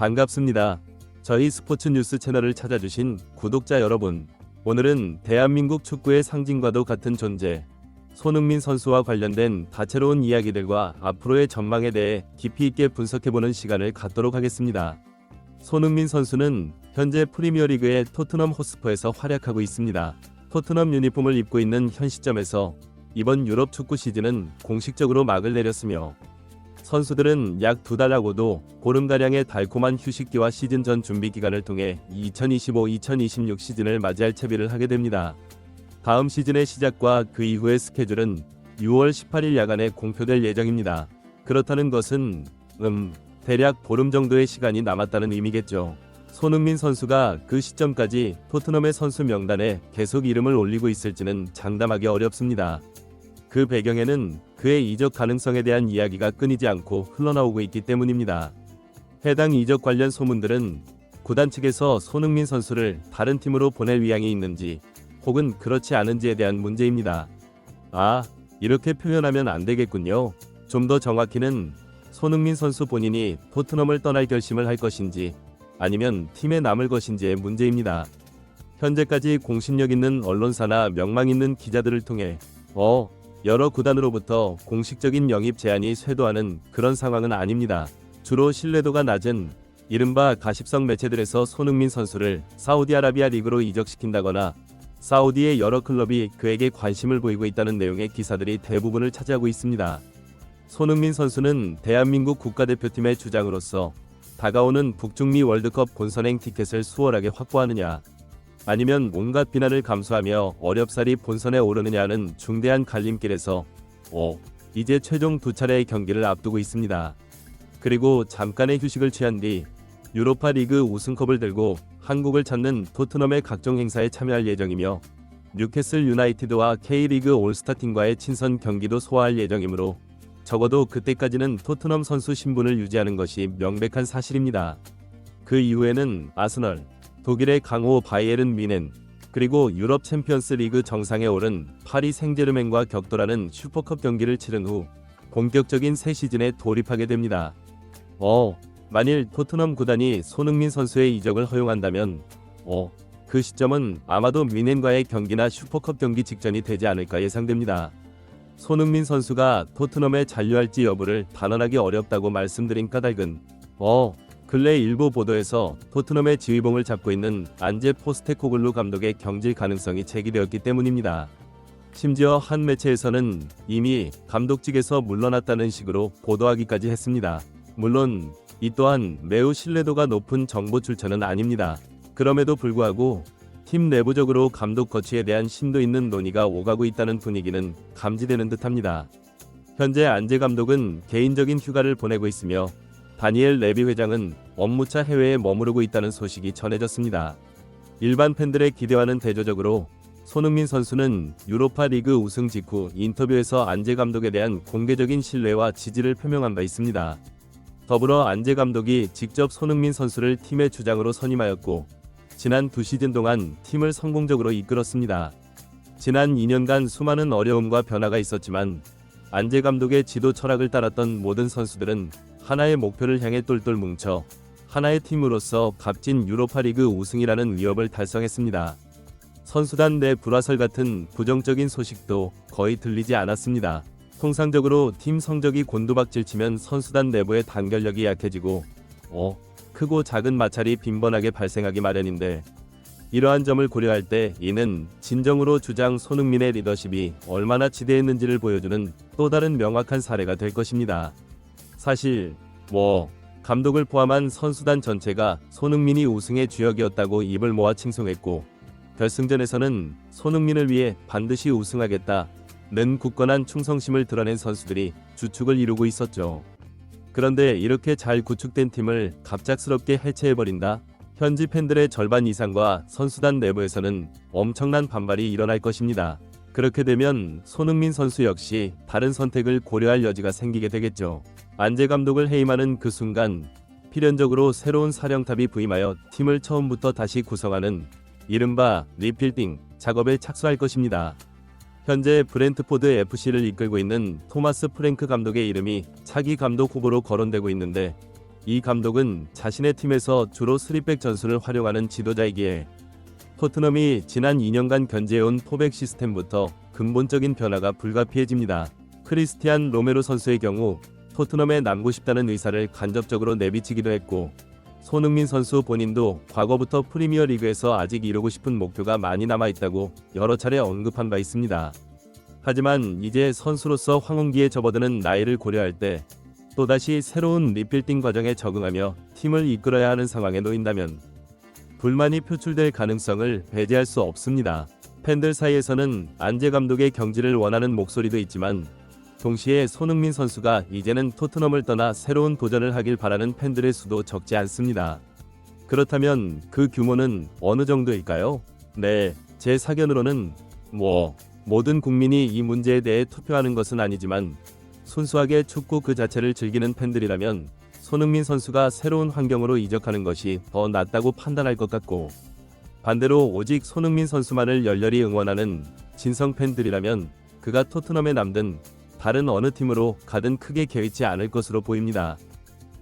반갑습니다. 저희 스포츠 뉴스 채널을 찾아주신 구독자 여러분, 오늘은 대한민국 축구의 상징과도 같은 존재, 손흥민 선수와 관련된 다채로운 이야기들과 앞으로의 전망에 대해 깊이 있게 분석해보는 시간을 갖도록 하겠습니다. 손흥민 선수는 현재 프리미어리그의 토트넘 호스퍼에서 활약하고 있습니다. 토트넘 유니폼을 입고 있는 현 시점에서 이번 유럽 축구 시즌은 공식적으로 막을 내렸으며, 선수들은 약 2달 하고도 보름가량의 달콤한 휴식기와 시즌 전 준비 기간을 통해 2025-2026 시즌을 맞이할 채비를 하게 됩니다. 다음 시즌의 시작과 그 이후의 스케줄은 6월 18일 야간에 공표될 예정입니다. 그렇다는 것은 대략 보름 정도의 시간이 남았다는 의미겠죠. 손흥민 선수가 그 시점까지 토트넘의 선수 명단에 계속 이름을 올리고 있을지는 장담하기 어렵습니다. 그 배경에는 그의 이적 가능성에 대한 이야기가 끊이지 않고 흘러나오고 있기 때문입니다. 해당 이적 관련 소문들은 구단 측에서 손흥민 선수를 다른 팀으로 보낼 의향이 있는지 혹은 그렇지 않은지에 대한 문제입니다. 이렇게 표현하면 안 되겠군요. 좀 더 정확히는 손흥민 선수 본인이 토트넘을 떠날 결심을 할 것인지 아니면 팀에 남을 것인지의 문제입니다. 현재까지 공신력 있는 언론사나 명망 있는 기자들을 통해 여러 구단으로부터 공식적인 영입 제안이 쇄도하는 그런 상황은 아닙니다. 주로 신뢰도가 낮은 이른바 가십성 매체들에서 손흥민 선수를 사우디아라비아 리그로 이적시킨다거나 사우디의 여러 클럽이 그에게 관심을 보이고 있다는 내용의 기사들이 대부분을 차지하고 있습니다. 손흥민 선수는 대한민국 국가대표팀의 주장으로서 다가오는 북중미 월드컵 본선행 티켓을 수월하게 확보하느냐, 아니면 온갖 비난을 감수하며 어렵사리 본선에 오르느냐 하는 중대한 갈림길에서 이제 최종 2차례의 경기를 앞두고 있습니다. 그리고 잠깐의 휴식을 취한 뒤 유로파 리그 우승컵을 들고 한국을 찾는 토트넘의 각종 행사에 참여할 예정이며, 뉴캐슬 유나이티드와 K리그 올스타팀과의 친선 경기도 소화할 예정이므로 적어도 그때까지는 토트넘 선수 신분을 유지하는 것이 명백한 사실입니다. 그 이후에는 아스널, 독일의 강호 바이에른 뮌헨, 그리고 유럽 챔피언스 리그 정상에 오른 파리 생제르맹과 격돌하는 슈퍼컵 경기를 치른 후 본격적인 새 시즌에 돌입하게 됩니다. 만일 토트넘 구단이 손흥민 선수의 이적을 허용한다면 그 시점은 아마도 뮌헨과의 경기나 슈퍼컵 경기 직전이 되지 않을까 예상됩니다. 손흥민 선수가 토트넘에 잔류할지 여부를 단언하기 어렵다고 말씀드린 까닭은 근래 일부 보도에서 토트넘의 지휘봉을 잡고 있는 안제 포스테코글루 감독의 경질 가능성이 제기되었기 때문입니다. 심지어 한 매체에서는 이미 감독직에서 물러났다는 식으로 보도하기까지 했습니다. 물론 이 또한 매우 신뢰도가 높은 정보 출처는 아닙니다. 그럼에도 불구하고 팀 내부적으로 감독 거취에 대한 심도 있는 논의가 오가고 있다는 분위기는 감지되는 듯합니다. 현재 안제 감독은 개인적인 휴가를 보내고 있으며, 다니엘 레비 회장은 업무차 해외에 머무르고 있다는 소식이 전해졌습니다. 일반 팬들의 기대와는 대조적으로 손흥민 선수는 유로파 리그 우승 직후 인터뷰에서 안제 감독에 대한 공개적인 신뢰와 지지를 표명한 바 있습니다. 더불어 안제 감독이 직접 손흥민 선수를 팀의 주장으로 선임하였고, 지난 2시즌 동안 팀을 성공적으로 이끌었습니다. 지난 2년간 수많은 어려움과 변화가 있었지만 안제 감독의 지도 철학을 따랐던 모든 선수들은 하나의 목표를 향해 똘똘 뭉쳐 하나의 팀으로서 값진 유로파리그 우승이라는 위협을 달성했습니다. 선수단 내 불화설 같은 부정적인 소식도 거의 들리지 않았습니다. 통상적으로 팀 성적이 곤두박질치면 선수단 내부의 단결력이 약해지고 크고 작은 마찰이 빈번하게 발생하기 마련인데, 이러한 점을 고려할 때 이는 진정으로 주장 손흥민의 리더십이 얼마나 지대했는지를 보여주는 또 다른 명확한 사례가 될 것입니다. 사실 감독을 포함한 선수단 전체가 손흥민이 우승의 주역이었다고 입을 모아 칭송했고, 결승전에서는 손흥민을 위해 반드시 우승하겠다는 굳건한 충성심을 드러낸 선수들이 주축을 이루고 있었죠. 그런데 이렇게 잘 구축된 팀을 갑작스럽게 해체해버린다? 현지 팬들의 절반 이상과 선수단 내부에서는 엄청난 반발이 일어날 것입니다. 그렇게 되면 손흥민 선수 역시 다른 선택을 고려할 여지가 생기게 되겠죠. 안제 감독을 해임하는 그 순간 필연적으로 새로운 사령탑이 부임하여 팀을 처음부터 다시 구성하는 이른바 리필딩 작업에 착수할 것입니다. 현재 브렌트포드 FC를 이끌고 있는 토마스 프랭크 감독의 이름이 차기 감독 후보로 거론되고 있는데, 이 감독은 자신의 팀에서 주로 3백 전술을 활용하는 지도자이기에 토트넘이 지난 2년간 견제해온 포백 시스템부터 근본적인 변화가 불가피해집니다. 크리스티안 로메로 선수의 경우 토트넘에 남고 싶다는 의사를 간접적으로 내비치기도 했고, 손흥민 선수 본인도 과거부터 프리미어리그에서 아직 이루고 싶은 목표가 많이 남아있다고 여러 차례 언급한 바 있습니다. 하지만 이제 선수로서 황혼기에 접어드는 나이를 고려할 때 또다시 새로운 리빌딩 과정에 적응하며 팀을 이끌어야 하는 상황에 놓인다면 불만이 표출될 가능성을 배제할 수 없습니다. 팬들 사이에서는 안제 감독의 경질을 원하는 목소리도 있지만, 동시에 손흥민 선수가 이제는 토트넘을 떠나 새로운 도전을 하길 바라는 팬들의 수도 적지 않습니다. 그렇다면 그 규모는 어느 정도일까요? 네, 제 사견으로는 모든 국민이 이 문제에 대해 투표하는 것은 아니지만 순수하게 축구 그 자체를 즐기는 팬들이라면 손흥민 선수가 새로운 환경으로 이적하는 것이 더 낫다고 판단할 것 같고, 반대로 오직 손흥민 선수만을 열렬히 응원하는 진성 팬들이라면 그가 토트넘에 남든 다른 어느 팀으로 가든 크게 개의치 않을 것으로 보입니다.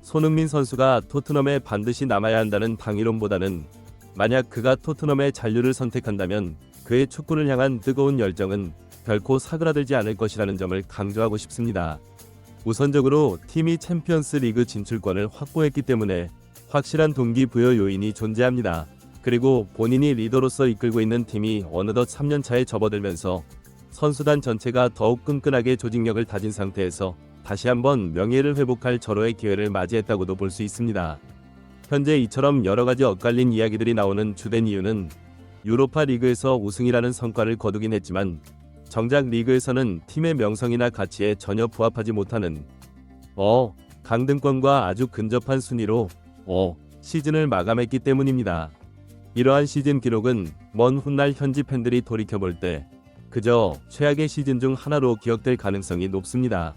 손흥민 선수가 토트넘에 반드시 남아야 한다는 당위론보다는 만약 그가 토트넘의 잔류를 선택한다면 그의 축구를 향한 뜨거운 열정은 결코 사그라들지 않을 것이라는 점을 강조하고 싶습니다. 우선적으로 팀이 챔피언스 리그 진출권을 확보했기 때문에 확실한 동기부여 요인이 존재합니다. 그리고 본인이 리더로서 이끌고 있는 팀이 어느덧 3년차에 접어들면서 선수단 전체가 더욱 끈끈하게 조직력을 다진 상태에서 다시 한번 명예를 회복할 절호의 기회를 맞이했다고도 볼 수 있습니다. 현재 이처럼 여러가지 엇갈린 이야기들이 나오는 주된 이유는 유로파 리그에서 우승이라는 성과를 거두긴 했지만 정작 리그에서는 팀의 명성이나 가치에 전혀 부합하지 못하는 강등권과 아주 근접한 순위로 시즌을 마감했기 때문입니다. 이러한 시즌 기록은 먼 훗날 현지 팬들이 돌이켜볼 때 그저 최악의 시즌 중 하나로 기억될 가능성이 높습니다.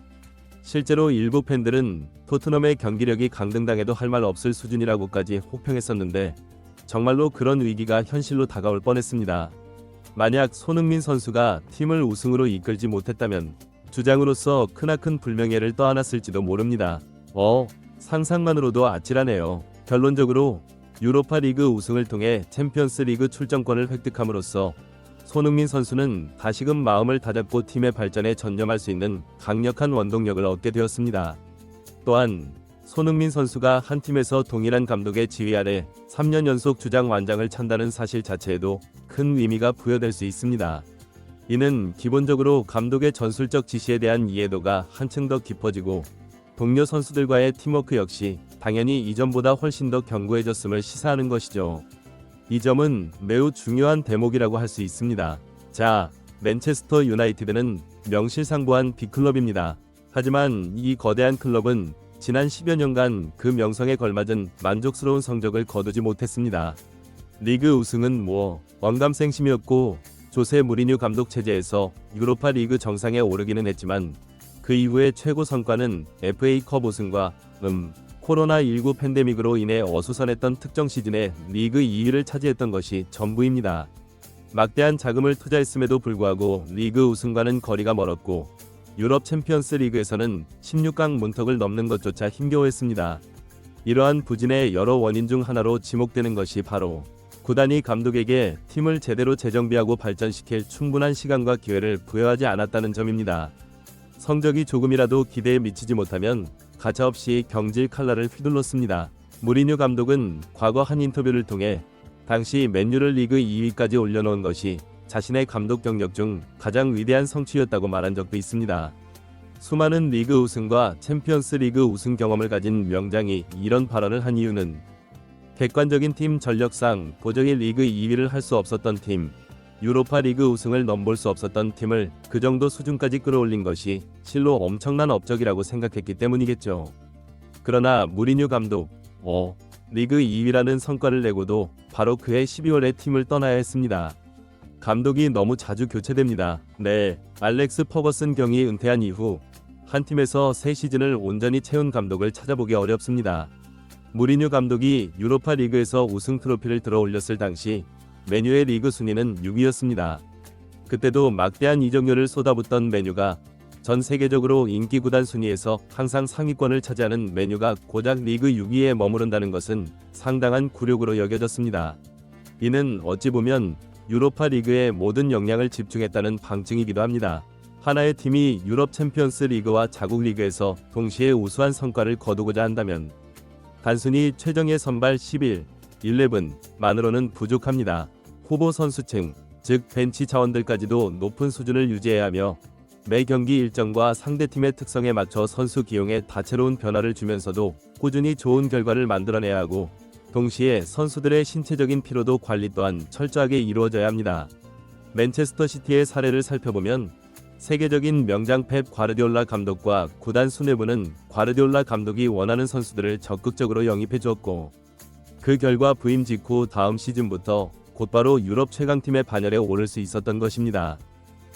실제로 일부 팬들은 토트넘의 경기력이 강등당해도 할 말 없을 수준이라고까지 혹평했었는데 정말로 그런 위기가 현실로 다가올 뻔했습니다. 만약 손흥민 선수가 팀을 우승으로 이끌지 못했다면 주장으로서 크나큰 불명예를 떠안았을지도 모릅니다. 상상만으로도 아찔하네요. 결론적으로 유로파 리그 우승을 통해 챔피언스 리그 출전권을 획득함으로써 손흥민 선수는 다시금 마음을 다잡고 팀의 발전에 전념할 수 있는 강력한 원동력을 얻게 되었습니다. 또한 손흥민 선수가 한 팀에서 동일한 감독의 지휘 아래 3년 연속 주장 완장을 찬다는 사실 자체에도 큰 의미가 부여될 수 있습니다. 이는 기본적으로 감독의 전술적 지시에 대한 이해도가 한층 더 깊어지고 동료 선수들과의 팀워크 역시 당연히 이전보다 훨씬 더 견고해졌음을 시사하는 것이죠. 이 점은 매우 중요한 대목이라고 할 수 있습니다. 자, 맨체스터 유나이티드는 명실상부한 빅클럽입니다. 하지만 이 거대한 클럽은 지난 10여 년간 그 명성에 걸맞은 만족스러운 성적을 거두지 못했습니다. 리그 우승은 원감생심이었고 조세 무리뉴 감독 체제에서 유로파 리그 정상에 오르기는 했지만 그 이후의 최고 성과는 FA컵 우승과 코로나19 팬데믹으로 인해 어수선했던 특정 시즌에 리그 2위를 차지했던 것이 전부입니다. 막대한 자금을 투자했음에도 불구하고 리그 우승과는 거리가 멀었고 유럽 챔피언스 리그에서는 16강 문턱을 넘는 것조차 힘겨워했습니다. 이러한 부진의 여러 원인 중 하나로 지목되는 것이 바로 구단이 감독에게 팀을 제대로 재정비하고 발전시킬 충분한 시간과 기회를 부여하지 않았다는 점입니다. 성적이 조금이라도 기대에 미치지 못하면 가차없이 경질 칼날을 휘둘렀습니다. 무리뉴 감독은 과거 한 인터뷰를 통해 당시 맨유를 리그 2위까지 올려놓은 것이 자신의 감독 경력 중 가장 위대한 성취였다고 말한 적도 있습니다. 수많은 리그 우승과 챔피언스 리그 우승 경험을 가진 명장이 이런 발언을 한 이유는 객관적인 팀 전력상 도저히 리그 2위를 할 수 없었던 팀, 유로파 리그 우승을 넘볼 수 없었던 팀을 그 정도 수준까지 끌어올린 것이 실로 엄청난 업적이라고 생각했기 때문이겠죠. 그러나 무리뉴 감독, 리그 2위라는 성과를 내고도 바로 그해 12월에 팀을 떠나야 했습니다. 감독이 너무 자주 교체됩니다. 네, 알렉스 퍼거슨 경이 은퇴한 이후 한 팀에서 새 시즌을 온전히 채운 감독을 찾아보기 어렵습니다. 무리뉴 감독이 유로파 리그에서 우승 트로피를 들어올렸을 당시 맨유의 리그 순위는 6위였습니다. 그때도 막대한 이적료를 쏟아붓던 맨유가 전 세계적으로 인기 구단 순위에서 항상 상위권을 차지하는 맨유가 고작 리그 6위에 머무른다는 것은 상당한 굴욕으로 여겨졌습니다. 이는 어찌 보면 유로파 리그에 모든 역량을 집중했다는 방증이기도 합니다. 하나의 팀이 유럽 챔피언스 리그와 자국 리그에서 동시에 우수한 성과를 거두고자 한다면 단순히 최정예 선발 11만으로는 부족합니다. 후보 선수층, 즉 벤치 자원들까지도 높은 수준을 유지해야 하며 매 경기 일정과 상대팀의 특성에 맞춰 선수 기용에 다채로운 변화를 주면서도 꾸준히 좋은 결과를 만들어내야 하고 동시에 선수들의 신체적인 피로도 관리 또한 철저하게 이루어져야 합니다. 맨체스터 시티의 사례를 살펴보면 세계적인 명장 펩 과르디올라 감독과 구단 수뇌부는 과르디올라 감독이 원하는 선수들을 적극적으로 영입해 주었고 그 결과 부임 직후 다음 시즌부터 곧바로 유럽 최강팀의 반열에 오를 수 있었던 것입니다.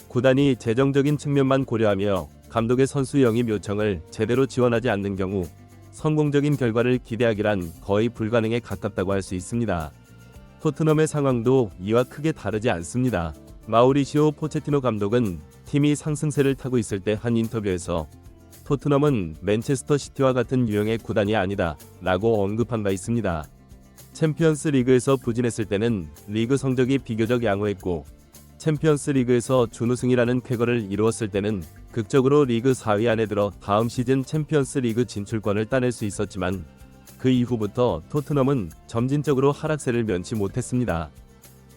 구단이 재정적인 측면만 고려하며 감독의 선수 영입 요청을 제대로 지원하지 않는 경우 성공적인 결과를 기대하기란 거의 불가능에 가깝다고 할 수 있습니다. 토트넘의 상황도 이와 크게 다르지 않습니다. 마우리시오 포체티노 감독은 팀이 상승세를 타고 있을 때 한 인터뷰에서 토트넘은 맨체스터 시티와 같은 유형의 구단이 아니다 라고 언급한 바 있습니다. 챔피언스 리그에서 부진했을 때는 리그 성적이 비교적 양호했고 챔피언스 리그에서 준우승이라는 쾌거를 이루었을 때는 극적으로 리그 4위 안에 들어 다음 시즌 챔피언스 리그 진출권을 따낼 수 있었지만 그 이후부터 토트넘은 점진적으로 하락세를 면치 못했습니다.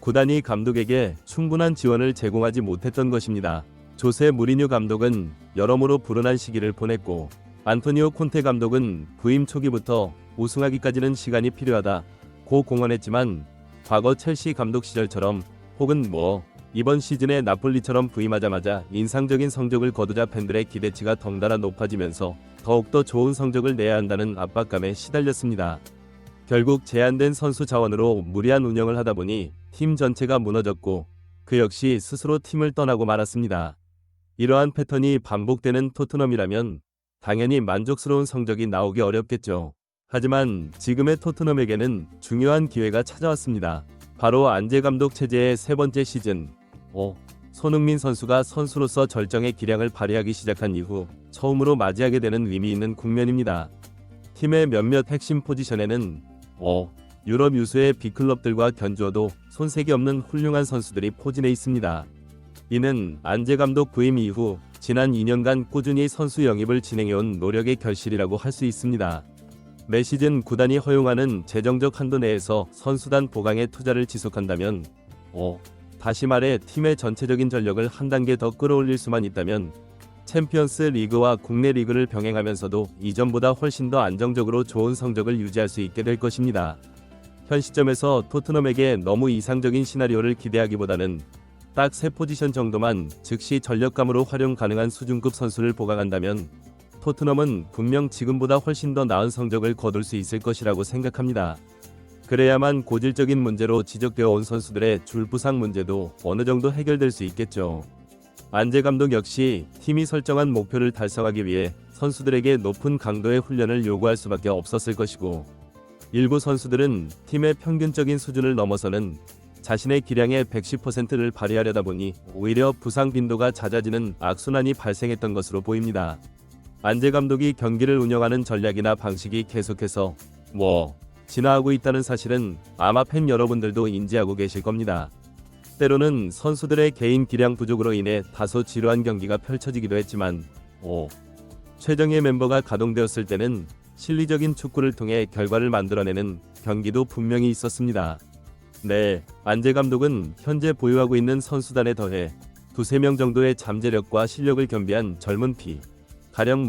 구단이 감독에게 충분한 지원을 제공하지 못했던 것입니다. 조세 무리뉴 감독은 여러모로 불운한 시기를 보냈고 안토니오 콘테 감독은 부임 초기부터 우승하기까지는 시간이 필요하다고 공언했지만 과거 첼시 감독 시절처럼 혹은 이번 시즌에 나폴리처럼 부임하자마자 인상적인 성적을 거두자 팬들의 기대치가 덩달아 높아지면서 더욱더 좋은 성적을 내야 한다는 압박감에 시달렸습니다. 결국 제한된 선수 자원으로 무리한 운영을 하다 보니 팀 전체가 무너졌고 그 역시 스스로 팀을 떠나고 말았습니다. 이러한 패턴이 반복되는 토트넘이라면 당연히 만족스러운 성적이 나오기 어렵겠죠. 하지만 지금의 토트넘에게는 중요한 기회가 찾아왔습니다. 바로 안제 감독 체제의 세 번째 시즌. 손흥민 선수가 선수로서 절정의 기량을 발휘하기 시작한 이후 처음으로 맞이하게 되는 의미 있는 국면입니다. 팀의 몇몇 핵심 포지션에는 유럽 유수의 빅클럽들과 견주어도 손색이 없는 훌륭한 선수들이 포진해 있습니다. 이는 안제 감독 부임 이후 지난 2년간 꾸준히 선수 영입을 진행해온 노력의 결실이라고 할 수 있습니다. 매 시즌 구단이 허용하는 재정적 한도 내에서 선수단 보강에 투자를 지속한다면 다시 말해 팀의 전체적인 전력을 한 단계 더 끌어올릴 수만 있다면 챔피언스 리그와 국내 리그를 병행하면서도 이전보다 훨씬 더 안정적으로 좋은 성적을 유지할 수 있게 될 것입니다. 현 시점에서 토트넘에게 너무 이상적인 시나리오를 기대하기보다는 딱 3포지션 정도만 즉시 전력감으로 활용 가능한 수준급 선수를 보강한다면 토트넘은 분명 지금보다 훨씬 더 나은 성적을 거둘 수 있을 것이라고 생각합니다. 그래야만 고질적인 문제로 지적되어 온 선수들의 줄부상 문제도 어느 정도 해결될 수 있겠죠. 안제 감독 역시 팀이 설정한 목표를 달성하기 위해 선수들에게 높은 강도의 훈련을 요구할 수밖에 없었을 것이고 일부 선수들은 팀의 평균적인 수준을 넘어서는 자신의 기량의 110%를 발휘하려다 보니 오히려 부상 빈도가 잦아지는 악순환이 발생했던 것으로 보입니다. 안제 감독이 경기를 운영하는 전략이나 방식이 계속해서 진화하고 있다는 사실은 아마 팬 여러분들도 인지하고 계실 겁니다. 때로는 선수들의 개인 기량 부족으로 인해 다소 지루한 경기가 펼쳐지기도 했지만 최정예 멤버가 가동되었을 때는 실리적인 축구를 통해 결과를 만들어내는 경기도 분명히 있었습니다. 안제 감독은 현재 보유하고 있는 선수단에 더해 2-3명 정도의 잠재력과 실력을 겸비한 젊은 피, 가령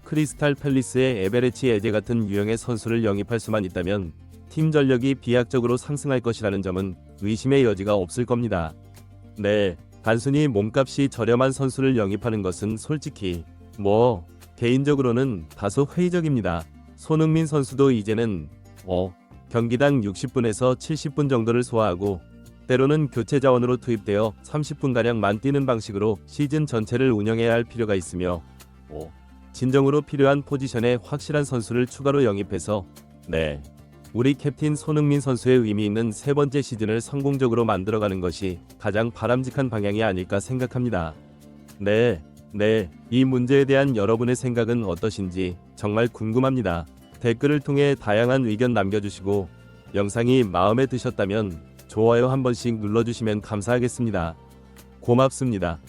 크리스탈 팰리스의 에베레치 에제 같은 유형의 선수를 영입할 수만 있다면 팀 전력이 비약적으로 상승할 것이라는 점은 의심의 여지가 없을 겁니다. 단순히 몸값이 저렴한 선수를 영입하는 것은 솔직히 개인적으로는 다소 회의적입니다. 손흥민 선수도 이제는 경기당 60분에서 70분 정도를 소화하고 때로는 교체 자원으로 투입되어 30분가량만 뛰는 방식으로 시즌 전체를 운영해야 할 필요가 있으며 진정으로 필요한 포지션에 확실한 선수를 추가로 영입해서 우리 캡틴 손흥민 선수의 의미 있는 세 번째 시즌을 성공적으로 만들어가는 것이 가장 바람직한 방향이 아닐까 생각합니다. 네, 이 문제에 대한 여러분의 생각은 어떠신지 정말 궁금합니다. 댓글을 통해 다양한 의견 남겨주시고 영상이 마음에 드셨다면 좋아요 한 번씩 눌러주시면 감사하겠습니다. 고맙습니다.